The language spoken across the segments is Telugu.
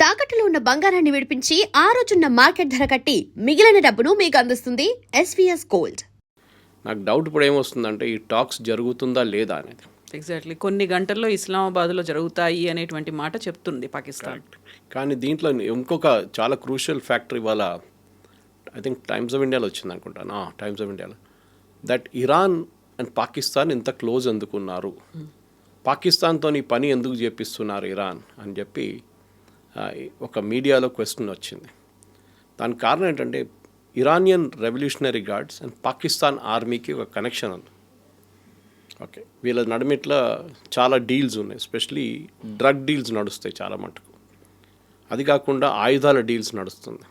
తాకట్టులో ఉన్న బంగారాన్ని విడిపించి ఆ రోజున్న మార్కెట్ ధర కట్టి మిగిలిన డబ్బును మీకు అందిస్తుంది ఎస్వీఎస్ గోల్డ్. నాకు డౌట్ ఇప్పుడు ఏమొస్తుందంటే ఈ టాక్స్ జరుగుతుందా లేదా అనేది. ఎగ్జాక్ట్లీ కొన్ని గంటల్లో ఇస్లామాబాద్లో జరుగుతాయి అనేటువంటి మాట చెప్తుంది పాకిస్తాన్. కానీ దీంట్లో ఇంకొక చాలా క్రూషియల్ ఫ్యాక్టర్ ఇవాళ ఐ థింక్ టైమ్స్ ఆఫ్ ఇండియాలో వచ్చింది అనుకుంటాను. టైమ్స్ ఆఫ్ ఇండియాలో దట్ ఇరాన్ అండ్ పాకిస్తాన్ ఇంత క్లోజ్ ఎందుకున్నారు, పాకిస్తాన్తో ఈ పని ఎందుకు చేపిస్తున్నారు ఇరాన్ అని చెప్పి ఒక మీడియాలో క్వశ్చన్ వచ్చింది. దానికి కారణం ఏంటంటే Iranian revolutionary guards and Pakistan ఆర్మీకి ఒక కనెక్షన్ ఉంది. ఓకే, వీళ్ళ నడుమిట్ల చాలా డీల్స్ ఉన్నాయి, ఎస్పెషలీ డ్రగ్ డీల్స్ నడుస్తాయి చాలా మటుకు. అది కాకుండా ఆయుధాల డీల్స్ నడుస్తుంది.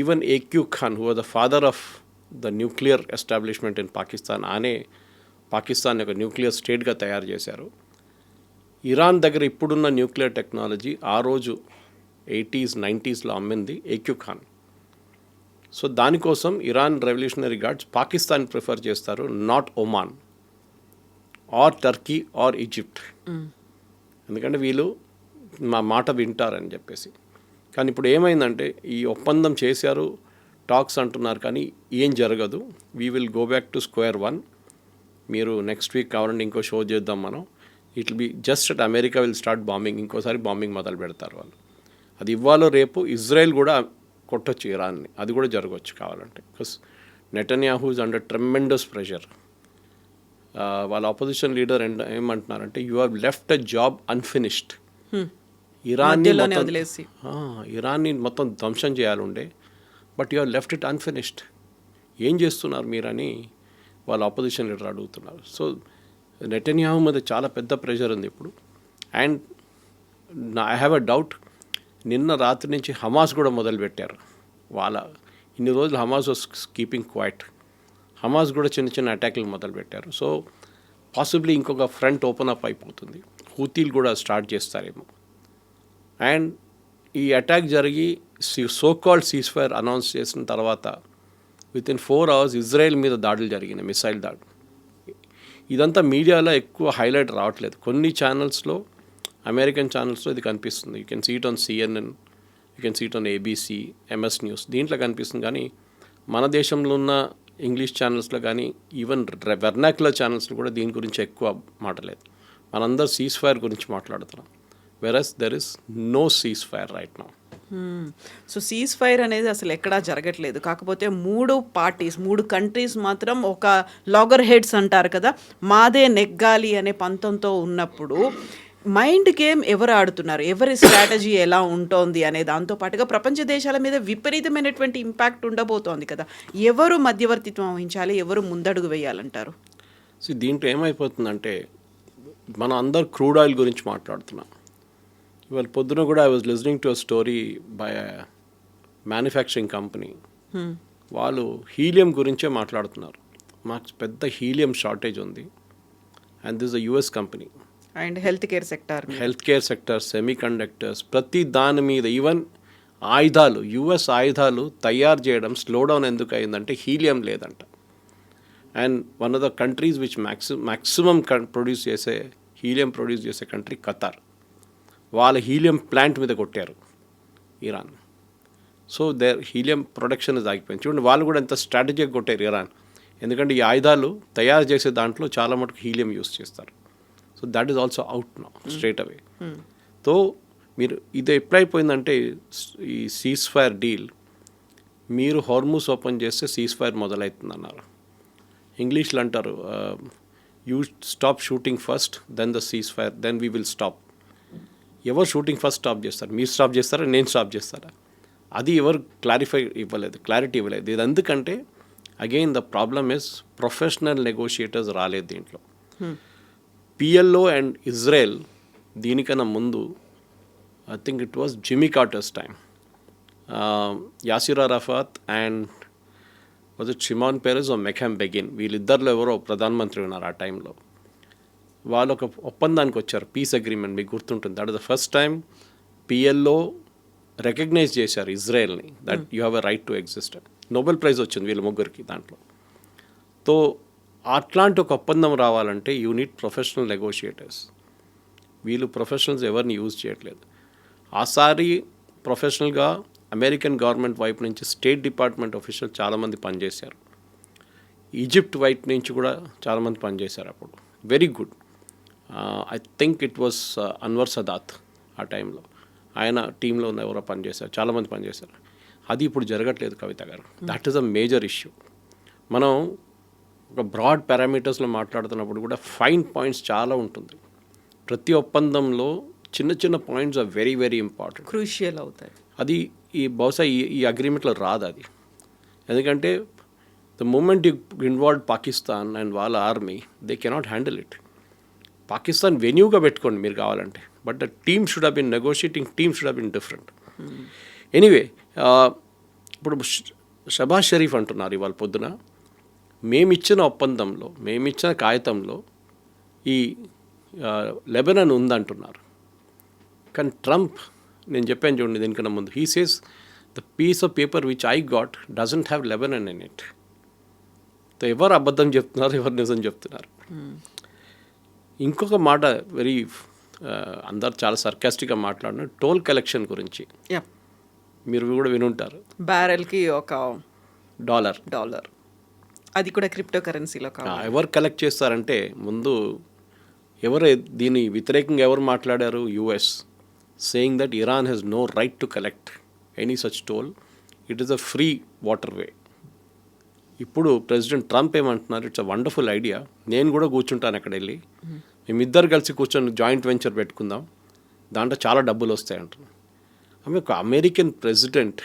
Even AQ Khan who are the father of the nuclear establishment in Pakistan, ఆనే పాకిస్తాన్ ఒక న్యూక్లియర్ స్టేట్గా తయారు చేశారు. ఇరాన్ దగ్గర ఇప్పుడున్న న్యూక్లియర్ టెక్నాలజీ ఆ రోజు 80s 90sలో అమ్మింది ఏక్యూ ఖాన్. సో దానికోసం Iran revolutionary guards Pakistan prefer చేస్తారు, not Oman or Turkey or Egypt. ఎందుకంటే వీళ్ళు మా మాట వింటారని చెప్పేసి. కానీ ఇప్పుడు ఏమైందంటే ఈ ఒప్పందం చేశారు, టాక్స్ అంటున్నారు, కానీ ఏం జరగదు. We will go back to square one. మీరు నెక్స్ట్ వీక్ కావాలంటే ఇంకో షో చేద్దాం మనం. It will be just at America will start bombing, ఇంకోసారి బాంబింగ్ మొదలు పెడతారు వాళ్ళు. అది ఇవ్వాలో రేపు ఇజ్రాయెల్ కూడా కొట్టొచ్చు ఇరాన్ని, అది కూడా జరగవచ్చు కావాలంటే. Because Netanyahu is under tremendous pressure. వాళ్ళ ఆపోజిషన్ లీడర్ ఏమంటున్నారంటే you have left a job unfinished. ఇరాన్ని మొత్తం ధ్వంసం చేయాలండే, but you have left it unfinished. ఏం చేస్తున్నారు మీరని వాళ్ళ ఆపోజిషన్ లీడర్ అడుగుతున్నారు. సో నెటన్యాహూ మీద చాలా పెద్ద ప్రెషర్ ఉంది ఇప్పుడు. And I have a doubt, నిన్న రాత్రి నుంచి హమాస్ కూడా మొదలుపెట్టారు. వాళ్ళ ఇన్ని రోజులు Hamas was keeping quiet, Hamas కూడా చిన్న చిన్న అటాక్లు మొదలుపెట్టారు. సో పాసిబ్లీ ఇంకొక ఫ్రంట్ ఓపెన్ అప్ అయిపోతుంది, హూతీలు కూడా స్టార్ట్ చేస్తారేమో. అండ్ ఈ అటాక్ జరిగి so called cease fire announce చేసిన తర్వాత వితిన్ 4 hours ఇజ్రాయెల్ మీద దాడులు జరిగినాయి, మిసైల్ దాడులు. ఇదంతా మీడియాలో ఎక్కువ హైలైట్ రావట్లేదు. కొన్ని ఛానల్స్లో, అమెరికన్ ఛానల్స్లో ఇది కనిపిస్తుంది. You can see it on CNN, you can see it on ABC, MS news, దీంట్లో కనిపిస్తుంది. కానీ మన దేశంలో ఉన్న ఇంగ్లీష్ ఛానల్స్లో కానీ ఈవెన్ వెర్నాక్యులర్ ఛానల్స్లో కూడా దీని గురించి ఎక్కువ మాట్లాడలేదు. మనందరూ సీజ్ ఫైర్ గురించి మాట్లాడుతున్నాం, versus there is no ceasefire right now. So ceasefire అనేది అసలు ఎక్కడా జరగట్లేదు. కాకపోతే 3 కంట్రీస్ మాత్రం ఒక లాగర్ హెడ్స్ అంటారు కదా, మాదే నెగ్గాలి అనే పంతంతో ఉన్నప్పుడు మైండ్ గేమ్ ఎవరు ఆడుతున్నారు, ఎవరి స్ట్రాటజీ ఎలా ఉంటోంది అనే దాంతో పాటుగా ప్రపంచ దేశాల మీద విపరీతమైనటువంటి ఇంపాక్ట్ ఉండబోతోంది కదా. ఎవరు మధ్యవర్తిత్వం వహించాలి, ఎవరు ముందడుగు వేయాలంటారు? సో దీంట్లో ఏమైపోతుందంటే మనం అందరు క్రూడ్ ఆయిల్ గురించి మాట్లాడుతున్నాం. ఇవాళ పొద్దున కూడా I was listening to a story by manufacturing company. వాళ్ళు హీలియం గురించే మాట్లాడుతున్నారు. మాకు పెద్ద హీలియం షార్టేజ్ ఉంది, and this a US company. And health care sector, semi conductors, ప్రతి దాని మీద, ఈవెన్ ఆయుధాలు, US ఆయుధాలు తయారు చేయడం స్లో డౌన్ ఎందుకు అయిందంటే హీలియం లేదంట. And one of the countries which maximum helium produce చేసే కంట్రీ ఖతార్. వాళ్ళ హీలియం ప్లాంట్ మీద కొట్టారు Iran. So their helium production ఆగిపోయింది. చూడండి, వాళ్ళు కూడా ఎంత స్ట్రాటజీగా కొట్టారు ఇరాన్. ఎందుకంటే ఈ ఆయుధాలు తయారు చేసే దాంట్లో చాలా మటుకు హీలియం యూస్ చేస్తారు. So that is also out now straight away. సో మీరు ఇది ఎప్పుడైపోయిందంటే ఈ సీజ్ ఫైర్ డీల్, మీరు హార్మూస్ ఓపెన్ చేస్తే సీజ్ ఫైర్ మొదలవుతుంది అన్నారు. ఇంగ్లీష్లో అంటారు you stop shooting first, then the cease fire, then we will stop. ఎవరు షూటింగ్ ఫస్ట్ స్టాప్ చేస్తారు? మీరు స్టాప్ చేస్తారా, నేను స్టాప్ చేస్తారా? అది ఎవరు క్లారిటీ ఇవ్వలేదు. ఇది ఎందుకంటే again the problem is professional negotiators రాలేదు దీంట్లో. PLO అండ్ ఇజ్రాయెల్ దీనికన్నా ముందు I think it was Jimmy Carter's time, Yasser Arafat and was it Shimon Peres or Menachem Begin, వీళ్ళిద్దరిలో ఎవరో ప్రధానమంత్రి ఉన్నారు ఆ టైంలో. వాళ్ళు ఒక ఒప్పందానికి వచ్చారు, పీస్ అగ్రిమెంట్. మీకు గుర్తుంటుంది, that is the first time PLO recognize చేశారు ఇజ్రాయెల్ని, that you have a right to exist. Nobel prize వచ్చింది వీళ్ళ ముగ్గురికి దాంట్లో. తో అట్లాంటి ఒక ఒప్పందం రావాలంటే యూ నీడ్ ప్రొఫెషనల్ నెగోషియేటర్స్. వీళ్ళు ప్రొఫెషనల్స్ ఎవరిని యూజ్ చేయట్లేదు. ఆసారి ప్రొఫెషనల్గా అమెరికన్ గవర్నమెంట్ వైపు నుంచి స్టేట్ డిపార్ట్మెంట్ ఆఫీషియల్ చాలామంది పనిచేశారు. ఈజిప్ట్ వైపు నుంచి కూడా చాలామంది పనిచేశారు అప్పుడు. Very good. I think it was Anwar Sadat ఆ టైంలో, ఆయన టీంలో ఉన్న ఎవరో పనిచేశారు, చాలామంది పనిచేశారు. అది ఇప్పుడు జరగట్లేదు కవిత గారు. That is a major issue. మనం ఒక బ్రాడ్ పారామీటర్స్లో మాట్లాడుతున్నప్పుడు కూడా ఫైన్ పాయింట్స్ చాలా ఉంటుంది. ప్రతి ఒప్పందంలో చిన్న చిన్న points are very very important, crucial అవుతాయి. అది బహుశా ఈ అగ్రిమెంట్లో రాదు అది. ఎందుకంటే the moment you involve Pakistan and వాళ్ళ army, they cannot handle it. Pakistan వెన్యూగా పెట్టుకోండి మీరు కావాలంటే, but the team should have been negotiating team should have been different. Anyway, ఇప్పుడు షబాజ్ షరీఫ్ అంటున్నారు ఇవాళ పొద్దున, మేమిచ్చిన ఒప్పందంలో, మేమిచ్చిన కాగితంలో ఈ లెబనాన్ ఉందంటున్నారు. కానీ ట్రంప్, నేను చెప్పాను చూడండి దీనికన్నా ముందు, he says the piece of paper which I got doesn't have Lebanon in it. ఎవరు అబద్ధం చెప్తున్నారు, ఎవరు నిజం చెప్తున్నారు? ఇంకొక మాట వెరీ అందరు చాలా సర్కాస్టిక్గా మాట్లాడిన టోల్ కలెక్షన్ గురించి మీరు కూడా వినుంటారు. బ్యారెల్కి $1 డాలర్ అది కూడా క్రిప్టో కరెన్సీలో కావాలి. ఎవరు కలెక్ట్ చేస్తారంటే, ముందు ఎవరు దీని వ్యతిరేకంగా ఎవరు మాట్లాడారు? US, saying that Iran has no right to collect any such toll, it is a free waterway. ఇప్పుడు ప్రెసిడెంట్ ట్రంప్ ఏమంటున్నారు, ఇట్స్ అ వండర్ఫుల్ ఐడియా, నేను కూడా కూర్చుంటాను అక్కడ వెళ్ళి, మేమిద్దరు కలిసి కూర్చొని జాయింట్ వెంచర్ పెట్టుకుందాం, దాంట్లో చాలా డబ్బులు వస్తాయి అంటున్నాను. ఆమె ఒక అమెరికన్ ప్రెసిడెంట్,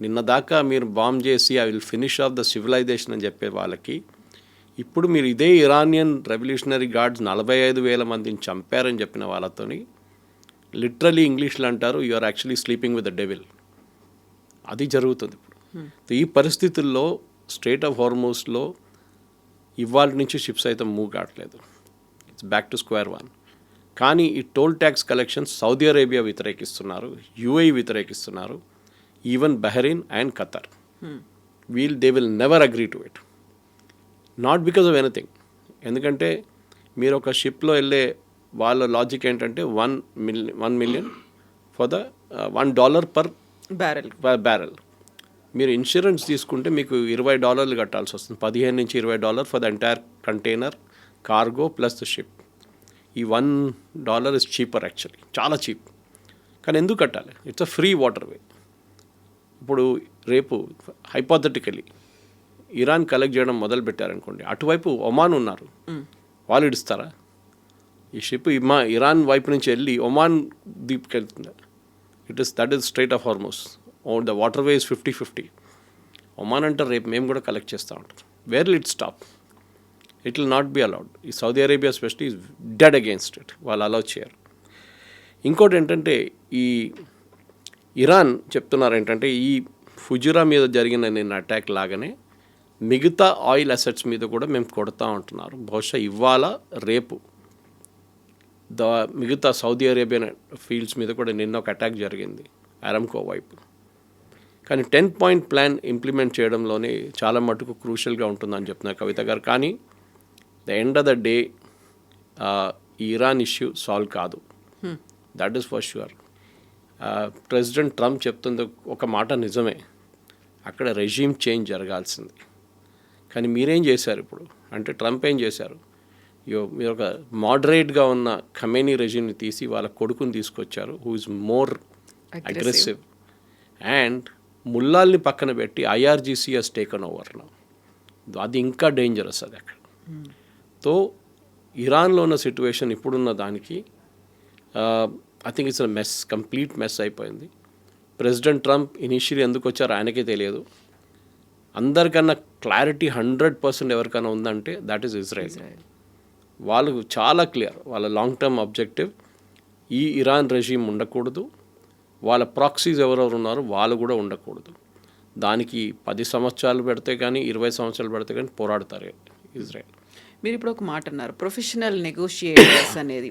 నిన్న దాకా మీరు బాంబ్ చేసి I will finish off the civilization అని చెప్పే వాళ్ళకి, ఇప్పుడు మీరు ఇదే ఇరానియన్ రెవల్యూషనరీ గార్డ్స్ 45,000 మందిని చంపారని చెప్పిన వాళ్ళతోని లిటరలీ ఇంగ్లీష్లో అంటారు, you are actually sleeping with the devil. అది జరుగుతుంది ఇప్పుడు. ఈ పరిస్థితుల్లో స్ట్రైట్ ఆఫ్ హార్మోస్లో ఇవాళ నుంచి షిప్స్ అయితే మూవ్ కావట్లేదు. It's back to square one. కానీ ఈ toll tax collections Saudi Arabia వ్యతిరేకిస్తున్నారు, యుఏఈ వ్యతిరేకిస్తున్నారు, even Bahrain and Qatar. They will never agree to it, not because of anything. ఎందుకంటే మీరు ఒక షిప్లో వెళ్ళే వాళ్ళ లాజిక్ ఏంటంటే $1 million for the $1 per barrel. మీరు ఇన్సూరెన్స్ తీసుకుంటే మీకు $20 కట్టాల్సి వస్తుంది, $15 నుంచి $20 for the entire container, cargo plus the ship. ఈ $1 ఇస్ చీపర్, యాక్చువల్లీ చాలా చీప్. కానీ ఎందుకు కట్టాలి? It's a free waterway. ఇప్పుడు రేపు హైపోథెటికలీ ఇరాన్ కలెక్ట్ చేయడం మొదలు పెట్టారనుకోండి, అటువైపు ఒమాన్ ఉన్నారు, వాళ్ళు ఇడుస్తారా? ఈ షిప్ ఇరాన్ వైపు నుంచి వెళ్ళి ఒమాన్ దీప్కి వెళ్తుంది. That is strait of Hormuz. The waterway is 50-50. Oman అంటారు రేపు మేము కూడా కలెక్ట్ చేస్తూ ఉంటారు. Where will it stop? It will not be allowed. ఈ Saudi Arabia specially is dead against it, వాళ్ళు అలౌ చేయరు. ఇంకోటి ఏంటంటే, ఈ ఇరాన్ చెప్తున్నారు ఏంటంటే, ఈ ఫుజురా మీద జరిగిన నిన్న అటాక్ లాగానే మిగతా ఆయిల్ అసెట్స్ మీద కూడా మేము కొడతా ఉంటున్నారు. బహుశా ఇవాళ రేపు మిగతా సౌదీ అరేబియన్ ఫీల్డ్స్ మీద కూడా నిన్న ఒక అటాక్ జరిగింది అరామ్కో వైపు. కానీ 10-point ప్లాన్ ఇంప్లిమెంట్ చేయడంలోనే చాలా మటుకు క్రూషియల్గా ఉంటుందని చెప్తున్నారు కవిత గారు. కానీ the end of the day ఈ ఇరాన్ ఇష్యూ సాల్వ్ కాదు, that is for sure. President Trump చెప్తుంది ఒక మాట నిజమే, అక్కడ రెజీమ్ చేంజ్ జరగాల్సింది. కానీ మీరేం చేశారు ఇప్పుడు అంటే, ట్రంప్ ఏం చేశారు, మీరు ఒక మోడరేట్గా ఉన్న ఖమేనీ రెజీమ్ని తీసి వాళ్ళ కొడుకుని తీసుకొచ్చారు, who is more aggressive. And ముల్లాల్ని పక్కన పెట్టి IRGC has taken over now. అది ఇంకా డేంజరస్ అది అక్కడ. తో ఇరాన్లో ఉన్న సిట్యువేషన్ ఇప్పుడున్న దానికి I think it's mess, complete mess అయిపోయింది. ప్రెసిడెంట్ ట్రంప్ ఇనిషియల్లీ ఎందుకు వచ్చారో ఆయనకే తెలియదు. అందరికన్నా క్లారిటీ 100% ఎవరికైనా ఉందంటే దట్ ఈస్ ఇజ్రాయెల్. వాళ్ళు చాలా క్లియర్, వాళ్ళ లాంగ్ టర్మ్ ఆబ్జెక్టివ్ ఈ ఇరాన్ రెజీమ్ ఉండకూడదు, వాళ్ళ ప్రాక్సీస్ ఎవరెవరు ఉన్నారో వాళ్ళు కూడా ఉండకూడదు. దానికి 10 సంవత్సరాలు పెడితే కానీ 20 సంవత్సరాలు పెడితే కానీ పోరాడతారు ఇజ్రాయెల్. మీరు ఇప్పుడు ఒక మాట అన్నారు, ప్రొఫెషనల్ నెగోషియేటర్స్ అనేది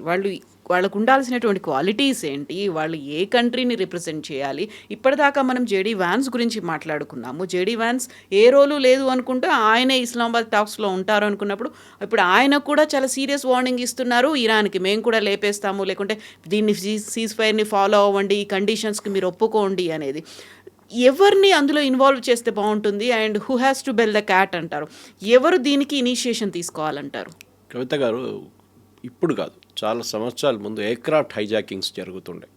వాళ్ళకు ఉండాల్సినటువంటి క్వాలిటీస్ ఏంటి, వాళ్ళు ఏ కంట్రీని రిప్రజెంట్ చేయాలి. ఇప్పటిదాకా మనం జేడీ వ్యాన్స్ గురించి మాట్లాడుకున్నాము. జేడీ వ్యాన్స్ ఏ రోలు లేదు అనుకుంటే ఆయనే ఇస్లామాబాద్ టాక్స్లో ఉంటారు అనుకున్నప్పుడు ఇప్పుడు ఆయన కూడా చాలా సీరియస్ వార్నింగ్ ఇస్తున్నారు ఇరాన్కి, మేము కూడా లేపేస్తాము, లేకుంటే దీన్ని సీజ్ ఫైర్ని ఫాలో అవ్వండి, ఈ కండిషన్స్కి మీరు ఒప్పుకోండి అనేది. ఎవరిని అందులో ఇన్వాల్వ్ చేస్తే బాగుంటుంది, and who has to bell the cat అంటారు, ఎవరు దీనికి ఇనిషియేషన్ తీసుకోవాలంటారు? కవిత గారు, ఇప్పుడు కాదు, చాలా సంవత్సరాల ముందు ఎయిర్క్రాఫ్ట్ హైజాకింగ్స్ జరుగుతుండే.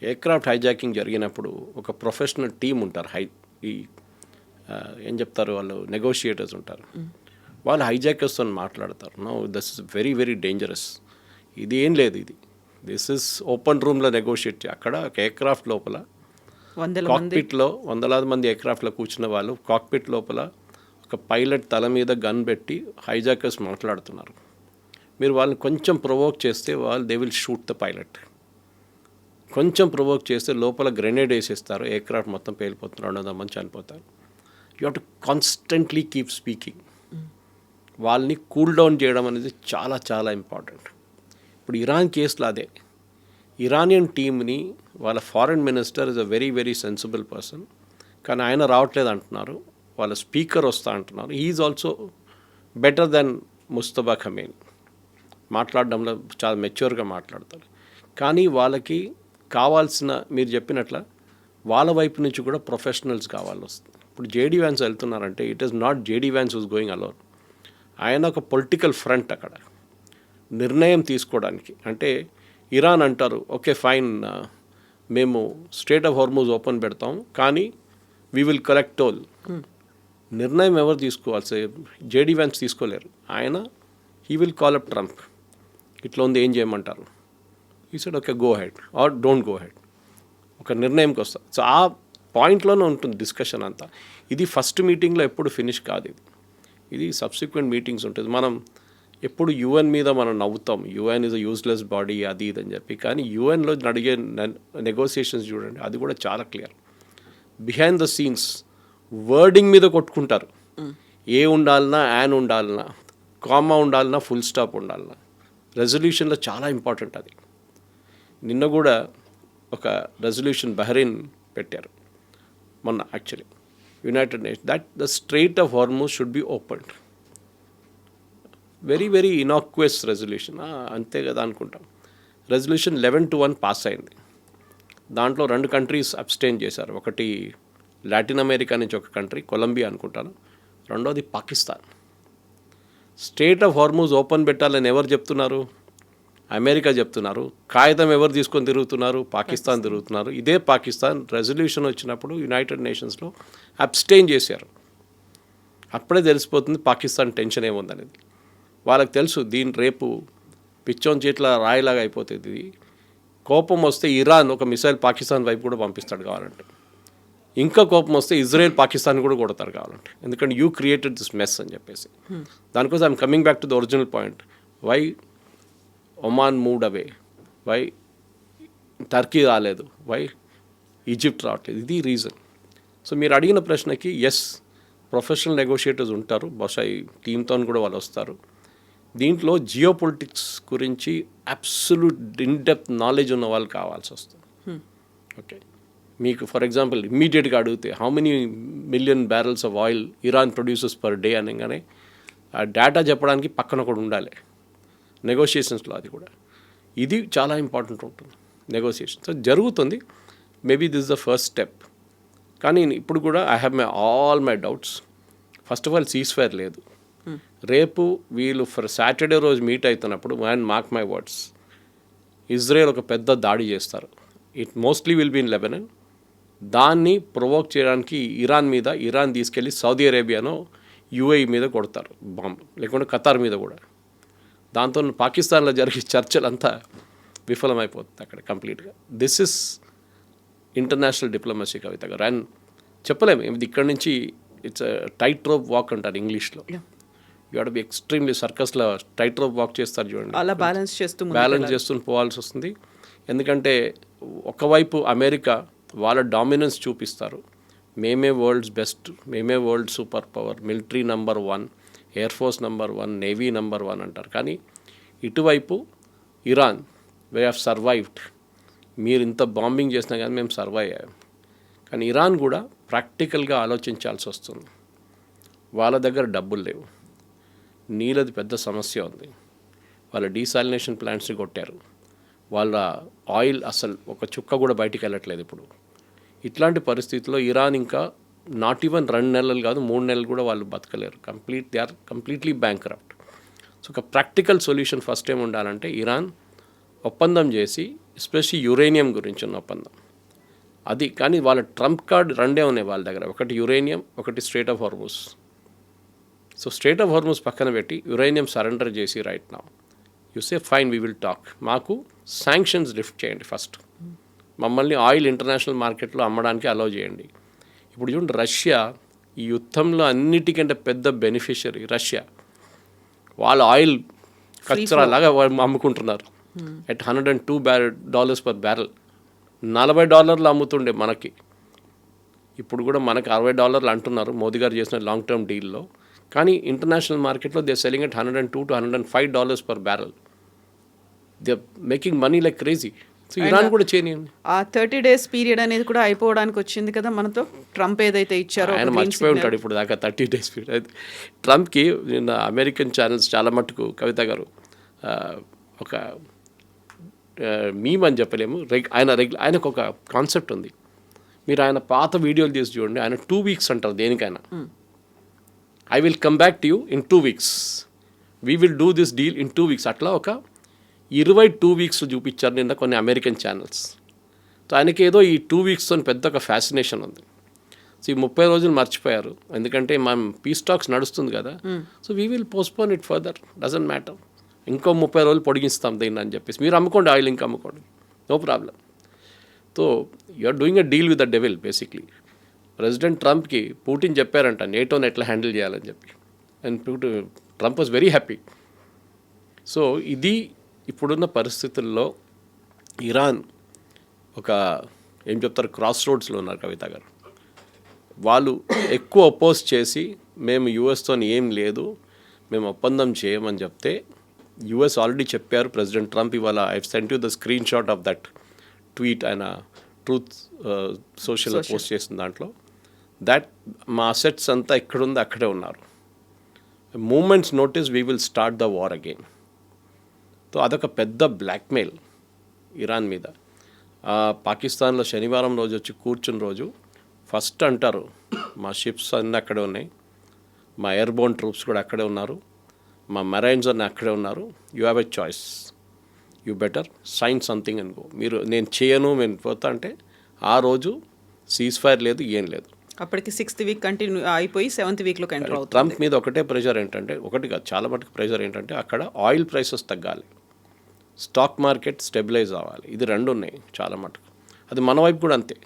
ఎయిర్క్రాఫ్ట్ హైజాకింగ్ జరిగినప్పుడు ఒక ప్రొఫెషనల్ టీం ఉంటారు, ఏం చెప్తారు వాళ్ళు, నెగోషియేటర్స్ ఉంటారు. వాళ్ళు హైజాకర్స్తో మాట్లాడతారు. No, this is very very dangerous, ఇది ఏం లేదు, దిస్ ఇస్ ఓపెన్ రూమ్లో నెగోషియేట్. అక్కడ ఒక ఎయిర్క్రాఫ్ట్ లోపల కాక్పిట్లో వందలాది మంది ఎయిర్క్రాఫ్ట్లో కూర్చున్న వాళ్ళు కాక్పిట్ లోపల ఒక పైలట్ తల మీద గన్ పెట్టి హైజాకర్స్ మాట్లాడుతున్నారు. మీరు వాళ్ళని కొంచెం ప్రొవోక్ చేస్తే they will shoot the pilot. కొంచెం ప్రొవోక్ చేస్తే లోపల గ్రెనేడ్ వేసేస్తారు, ఎయిర్క్రాఫ్ట్ మొత్తం పేలిపోతున్నారు, 200 మంది చనిపోతారు. You have to constantly keep speaking. వాళ్ళని కూల్ డౌన్ చేయడం అనేది చాలా చాలా ఇంపార్టెంట్. ఇప్పుడు ఇరాన్ కేసులో అదే, ఇరానియన్ టీమ్ని వాళ్ళ foreign minister is a very very sensible person, కానీ ఆయన రావట్లేదు అంటున్నారు. వాళ్ళ స్పీకర్ వస్తా అంటున్నారు. He's also better than Mustafa Khamenei. మాట్లాడడంలో చాలా మెచ్యూర్గా మాట్లాడతారు. కానీ వాళ్ళకి కావాల్సిన, మీరు చెప్పినట్ల వాళ్ళ వైపు నుంచి కూడా ప్రొఫెషనల్స్ కావాలి వస్తుంది. ఇప్పుడు జేడీ వ్యాన్స్ వెళ్తున్నారంటే it is not JD Vance who's going alone. ఆయన ఒక పొలిటికల్ ఫ్రంట్ అక్కడ నిర్ణయం తీసుకోవడానికి. అంటే ఇరాన్ అంటారు, ఓకే ఫైన్, మేము స్ట్రేట్ ఆఫ్ హార్మూజ్ ఓపెన్ పెడతాం, కానీ వీ విల్ కలెక్ట్ టోల్. నిర్ణయం ఎవరు తీసుకోవాలి? జేడీ వ్యాన్స్ తీసుకోలేరు. ఆయన he will call up Trump, ఇట్లా ఉంది, ఏం చేయమంటారు? ఈ side okay, go ahead or don't go ahead, ఒక నిర్ణయంకి వస్తారు. సో ఆ పాయింట్లోనే ఉంటుంది డిస్కషన్ అంతా. ఇది ఫస్ట్ మీటింగ్లో ఎప్పుడు ఫినిష్ కాదు, ఇది సబ్సిక్వెంట్ మీటింగ్స్ ఉంటుంది. మనం ఎప్పుడు యుఎన్ మీద మనం నవ్వుతాం, UN is a useless body అది ఇది అని చెప్పి, కానీ యుఎన్లో నడిగే నెగోసియేషన్స్ చూడండి, అది కూడా చాలా clear. Behind the scenes wording మీద కొట్టుకుంటారు. ఏ ఉండాలన్నా, యాన్ ఉండాలన్నా, కామా ఉండాలన్నా, ఫుల్ స్టాప్ ఉండాలన్నా, రెజల్యూషన్లో చాలా ఇంపార్టెంట్ అది. నిన్న కూడా ఒక రెజల్యూషన్ బహ్రెయిన్ పెట్టారు మొన్న, actually United Nations, that the strait of Hormuz should be opened. Very very innocuous resolution, అంతే కదా అనుకుంటాం. రెజల్యూషన్ 11-1 పాస్ అయింది. దాంట్లో 2 కంట్రీస్ అబ్స్టైన్ చేశారు. ఒకటి లాటిన్ అమెరికా నుంచి ఒక కంట్రీ, కొలంబియా అనుకుంటాను, రెండోది Pakistan. Straight of Hormuz open పెట్టాలని ఎవరు చెప్తున్నారు? అమెరికా చెప్తున్నారు. కాగితం ఎవరు తీసుకొని తిరుగుతున్నారు? పాకిస్తాన్ తిరుగుతున్నారు. ఇదే పాకిస్తాన్ రెజల్యూషన్ వచ్చినప్పుడు యునైటెడ్ నేషన్స్లో అబ్స్టైన్ చేశారు. అప్పుడే తెలిసిపోతుంది పాకిస్తాన్ టెన్షన్ ఏముందనేది. వాళ్ళకి తెలుసు, దీని రేపు పిచ్చోన్ చేట్ల రాయిలాగా అయిపోతుంది. కోపం వస్తే ఇరాన్ ఒక మిసైల్ పాకిస్తాన్ వైపు కూడా పంపిస్తాడు కావాలంటే. ఇంకా కోపం వస్తే ఇజ్రాయెల్ పాకిస్తాన్ కూడా కొడతారు కావాలంటే, ఎందుకంటే యూ క్రియేటెడ్ దిస్ మెస్ అని చెప్పేసి. దానికోసం I'm coming back to the original point. Why Oman moved away, why Turkey రాలేదు, వై ఈజిప్ట్ రావట్లేదు, ఇది రీజన్. సో మీరు అడిగిన ప్రశ్నకి ఎస్, ప్రొఫెషనల్ నెగోషియేటర్స్ ఉంటారు, బహుశా ఈ టీంతో కూడా వాళ్ళు వస్తారు. దీంట్లో జియో పొలిటిక్స్ గురించి అబ్సల్యూట్ ఇన్డెప్త్ నాలెడ్జ్ ఉన్న వాళ్ళు కావాల్సి వస్తుంది. ఓకే, మీకు ఫర్ ఎగ్జాంపుల్ ఇమ్మీడియట్గా అడిగితే how many million barrels of oil Iran produces per day అనగానే ఆ డేటా చెప్పడానికి పక్కన ఒకటి ఉండాలి నెగోషియేషన్స్లో. అది కూడా, ఇది చాలా ఇంపార్టెంట్ ఉంటుంది నెగోషియేషన్. సో జరుగుతుంది, maybe this the first step. కానీ ఇప్పుడు కూడా I have all my doubts. First of all cease fire లేదు. రేపు వీళ్ళు సాటర్డే రోజు మీట్ అవుతున్నప్పుడు, and mark my words, Israel ఒక పెద్ద దాడి చేస్తారు. It mostly will be in Lebanon. దాన్ని ప్రొవోక్ చేయడానికి ఇరాన్ తీసుకెళ్ళి సౌదీ అరేబియానో యూఏఈ మీద కొడతారు బాంబు, లేకుంటే ఖతార్ మీద కూడా. దాంతో పాకిస్తాన్లో జరిగే చర్చలంతా విఫలమైపోతుంది అక్కడ కంప్లీట్గా. దిస్ ఇస్ ఇంటర్నేషనల్ డిప్లొమసీ కవిత గారు. అండ్ చెప్పలేము, ఇది ఇక్కడ నుంచి ఇట్స్ టైట్ రోప్ వాక్ అంటారు ఇంగ్లీష్లో. యూ హ్యావ్ టు బి ఎక్స్ట్రీమ్లీ, సర్కస్లో టైట్ రోప్ వాక్ చేస్తారు చూడండి, అలా బ్యాలెన్స్ చేస్తూ పోవాల్సి వస్తుంది. ఎందుకంటే ఒకవైపు అమెరికా వాళ్ళ డామినెన్స్ చూపిస్తారు, మేమే వరల్డ్స్ బెస్ట్, మేమే world super power, military number 1, air force number 1, navy number 1 అంటారు. కానీ ఇటువైపు ఇరాన్ వే ఆఫ్ సర్వైవ్డ్. మీరు ఇంత బాంబింగ్ చేసినా కానీ మేము సర్వైవ్ అయ్యాం. కానీ ఇరాన్ కూడా ప్రాక్టికల్గా ఆలోచించాల్సి వస్తుంది. వాళ్ళ దగ్గర డబ్బులు లేవు, నీళ్ళది పెద్ద సమస్య ఉంది, వాళ్ళ డీసాలినేషన్ ప్లాంట్స్ని కొట్టారు, వాళ్ళ ఆయిల్ అసలు ఒక చుక్క కూడా బయటికి వెళ్ళట్లేదు ఇప్పుడు. ఇట్లాంటి పరిస్థితుల్లో ఇరాన్ ఇంకా నాట్ ఈవెన్ 2 నెలలు కాదు 3 నెలలు కూడా వాళ్ళు బతకలేరు. They are completely bankrupt. So ఒక ప్రాక్టికల్ సొల్యూషన్ ఫస్ట్ ఏం ఉండాలంటే ఇరాన్ ఒప్పందం చేసి, ఎస్పెషల్లీ యురేనియం గురించి ఉన్న ఒప్పందం అది. కానీ వాళ్ళ ట్రంప్ కార్డ్ 2 ఉన్నాయి వాళ్ళ దగ్గర, ఒకటి యురేనియం, ఒకటి straight of Hormuz. So straight of Hormuz పక్కన పెట్టి యురేనియం సరెండర్ చేసి right now you say fine we will talk, మాకు శాంక్షన్స్ లిఫ్ట్ చేయండి ఫస్ట్, మమ్మల్ని ఆయిల్ ఇంటర్నేషనల్ మార్కెట్లో అమ్మడానికి అలౌ చేయండి. ఇప్పుడు చూడండి, రష్యా ఈ యుద్ధంలో అన్నిటికంటే పెద్ద బెనిఫిషియరీ రష్యా. వాళ్ళ ఆయిల్ కచ్చరా లాగా అమ్ముకుంటున్నారు ఎట్ $102 per barrel. $40 అమ్ముతుండే మనకి, ఇప్పుడు కూడా మనకి $60 అంటున్నారు మోదీ గారు చేసిన లాంగ్ టర్మ్ డీల్లో. కానీ ఇంటర్నేషనల్ మార్కెట్లో they selling at $102 to $105 per barrel. They making money like crazy. So Iran కూడా చేయనియండి. ఆ 30 days పీరియడ్ అనేది కూడా అయిపోవడానికి వచ్చింది కదా మనతో. ట్రంప్ ఏదైతే ఇచ్చారో ఆయన మర్చిపోయి ఉంటాడు ఇప్పుడు దాకా 30 days పీరియడ్. ట్రంప్కి నిన్న అమెరికన్ ఛానల్స్ చాలా మట్టుకు కవిత గారు ఒక మీమ్ అని చెప్పలేము, ఆయనకు ఒక కాన్సెప్ట్ ఉంది. మీరు ఆయన పాత వీడియోలు తీసి చూడండి, ఆయన 2 weeks అంటారు దేనికైనా. I will come back to you in 2 weeks, we will do this deal in 2 weeks. అట్లా ఒక 22 weeks చూపించారు నిన్న కొన్ని అమెరికన్ ఛానల్స్. సో ఆయనకి ఏదో ఈ 2 weeks పెద్ద ఒక ఫ్యాసినేషన్ ఉంది. సో ఈ 30 రోజులు మర్చిపోయారు, ఎందుకంటే మనం పీస్ టాక్స్ నడుస్తుంది కదా. So we will postpone it further, doesn't matter, ఇంకో 30 రోజులు పొడిగిస్తాం దీన్ని అని చెప్పేసి. మీరు అమ్ముకోండి ఆయిల్, ఇంకా అమ్ముకోండి, no problem. So you're doing a deal with the devil basically. President ట్రంప్కి పుటిన్ చెప్పారంట నేటోని ఎట్లా హ్యాండిల్ చేయాలని చెప్పి, and Trump was very happy. So ఇది ఇప్పుడున్న పరిస్థితుల్లో ఇరాన్ ఒక ఏం చెప్తారు క్రాస్ రోడ్స్లో ఉన్నారు కవిత గారు. వాళ్ళు ఎక్కువ అపోజ్ చేసి మేము యూఎస్తో ఏం లేదు, మేము ఒప్పందం చేయమని చెప్తే, యూఎస్ ఆల్రెడీ చెప్పారు ప్రెసిడెంట్ ట్రంప్ ఇవాళ, I sent you the screen shot of that tweet, ఆయన ట్రూత్ సోషల్ పోస్ట్ చేసిన దాంట్లో, దట్ మా అసెట్స్ అంతా ఎక్కడుందో అక్కడే ఉన్నారు, moments notice we will start the war again. So అదొక పెద్ద బ్లాక్మెయిల్ ఇరాన్ మీద. పాకిస్తాన్లో శనివారం రోజు వచ్చి కూర్చున్న రోజు ఫస్ట్ అంటారు మా షిప్స్ అన్నీ అక్కడే ఉన్నాయి, మా ఎయిర్బోర్న్ ట్రూప్స్ కూడా అక్కడే ఉన్నారు, మా మెరైన్స్ అన్నీ అక్కడే ఉన్నారు, you have a choice, you better sign something and go. మీరు నేను చేయను నేను పోతా అంటే ఆ రోజు సీజ్ ఫైర్ లేదు, ఏం లేదు. అప్పటికి 6th week కంటిన్యూ అయిపోయి 7th weekలోకి ఎంటర్ అవుతుంది. ట్రంప్ మీద ఒకటే ప్రెషర్ ఏంటంటే, ఒకటి కాదు చాలా మటుకు ప్రెషర్ ఏంటంటే, అక్కడ ఆయిల్ ప్రైసెస్ తగ్గాలి, స్టాక్ మార్కెట్ స్టెబిలైజ్ అవ్వాలి, ఇది 2 ఉన్నాయి చాలా మటుకు. అది మన వైపు కూడా అంతే.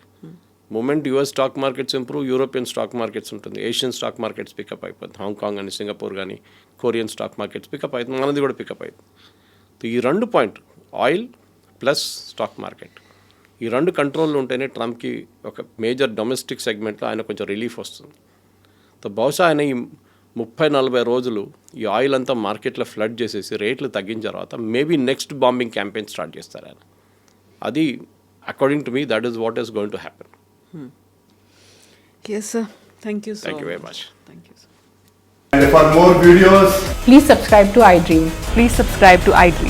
Moment US stock markets improve, European stock markets ఉంటుంది, ఏషియన్ స్టాక్ మార్కెట్స్ పికప్ అయిపోతుంది, హాంకాంగ్ అని సింగపూర్ కానీ కొరియన్ స్టాక్ మార్కెట్స్ పికప్ అవుతుంది, మనది కూడా పికప్ అవుతుంది. ఈ 2 point oil plus stock market, ఈ 2 కంట్రోల్లో ఉంటేనే ట్రంప్కి ఒక మేజర్ డొమెస్టిక్ సెగ్మెంట్లో ఆయన కొంచెం రిలీఫ్ వస్తుంది. సో బహుశా ఆయన ఈ 30-40 రోజులు ఈ ఆయిల్ అంతా మార్కెట్లో ఫ్లడ్ చేసేసి రేట్లు తగ్గిన తర్వాత maybe next bombing campaign start చేస్తారు ఆయన. అది according to me that is what is going to happen. Yes sir, thank you so Thank you very much. Thank you sir. And for more videos, Please subscribe to iDream. Please subscribe to iDream.